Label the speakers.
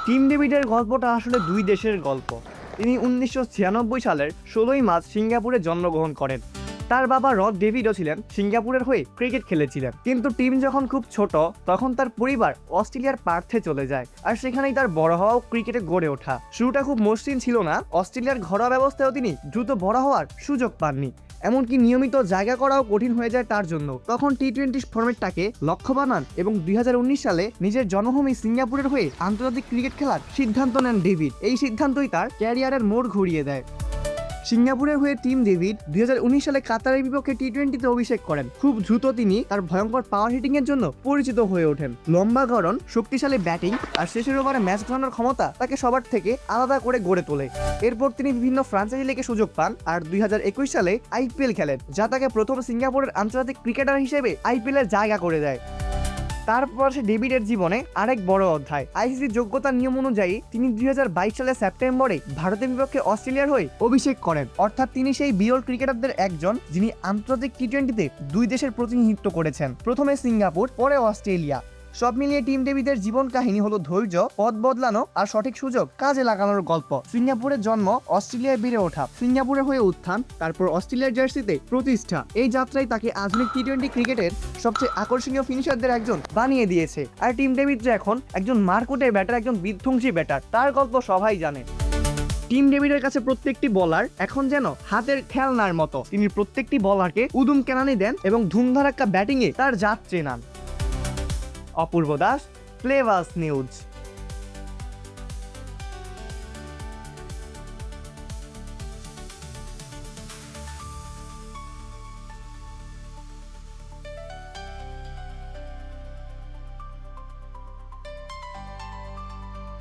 Speaker 1: Team ডেভিডের গল্পটা আসলে দুই দেশের গল্প। তিনি 1996 সালের 16ই মার্চ সিঙ্গাপুরে জন্মগ্রহণ করেন। তার বাবা রড ডেভিডও ছিলেন সিঙ্গাপুরের হয়ে ক্রিকেট খেলেছিলেন, কিন্তু টিম যখন খুব ছোট তখন তার পরিবার অস্ট্রেলিয়ার পার্থে চলে যায়, আর সেখানেই তার বড় হওয়া ও ক্রিকেটে গড়ে ওঠা। শুরুটা খুব মসৃণ ছিল না। অস্ট্রেলিয়ার ঘরোয়া ব্যবস্থায়ও তিনি দ্রুত বড় হওয়ার সুযোগ পাননি, এমনকি নিয়মিত জায়গা করাও কঠিন হয়ে যায় তার জন্য। তখন টি-20 ফরম্যাটটাকে লক্ষ্য বানান এবং 2019 সালে নিজের জন্মভূমি সিঙ্গাপুরের হয়ে আন্তর্জাতিক ক্রিকেট খেলার সিদ্ধান্ত নেন ডেভিড। এই সিদ্ধান্তই তার ক্যারিয়ারের মোড় ঘুরিয়ে দেয়। সিঙ্গাপুরের হয়ে টিম ডেভিড 2019 সালে কাতারের বিপক্ষে টি-20তে অভিষেক করেন। খুব দ্রুত তিনি তার ভয়ঙ্কর পাওয়ার হিটিং এর জন্য পরিচিত হয়ে ওঠেন। লম্বা গড়ন, শক্তিশালী ব্যাটিং আর শেষের ওভারে ম্যাচ ঘোরানোর ক্ষমতা তাকে সবার থেকে আলাদা করে গড়ে তোলে। এরপর তিনি বিভিন্ন ফ্রাঞ্চাইজি লিগে সুযোগ পান আর 2021 সালে আইপিএল খেলেন, যা তাকে প্রথম সিঙ্গাপুরের আন্তর্জাতিক ক্রিকেটার হিসেবে আইপিএল এর জায়গা করে দেয়। তারপর সে ডেভিডের জীবনে আরেক বড় অধ্যায়। আইসিসির যোগ্যতার নিয়ম অনুযায়ী তিনি 2022 সালের সেপ্টেম্বরে ভারতের বিপক্ষে অস্ট্রেলিয়ার হয়ে অভিষেক করেন। অর্থাৎ তিনি সেই বিরল ক্রিকেটারদের একজন যিনি আন্তর্জাতিক টি-20তে দুই দেশের প্রতিনিধিত্ব করেছেন, প্রথমে সিঙ্গাপুর, পরে অস্ট্রেলিয়া। সব মিলিয়ে টিম ডেভিডের জীবন কাহিনী হলো ধৈর্য, পথ বদলানো আর সঠিক সুযোগ কাজে লাগানোর গল্প। সিঙ্গাপুরের জন্ম, অস্ট্রেলিয়ায় বেড়ে ওঠা, সিঙ্গাপুরে হয়ে উত্থান, তারপর অস্ট্রেলিয়ার জার্সিতে প্রতিষ্ঠা। এই যাত্রায় তাকে আধুনিক টি-20 ক্রিকেটের সবচেয়ে আকর্ষণীয় ফিনিশারদের একজন বানিয়ে দিয়েছে। আর টিম ডেভিড যে এখন একজন মারকুটে ব্যাটার, একজন বিধ্বংসী ব্যাটার, তার গল্প সবাই জানে। টিম ডেভিডের কাছে প্রত্যেকটি বলার এখন যেন হাতের খেলনার মতো। তিনি প্রত্যেকটি বলারকে উদুম কেনানি দেন এবং ধুমধারাক্কা ব্যাটিংয়ে তার জাত চেনান। অপূর্ব দাস, প্লেভাস নিউজ।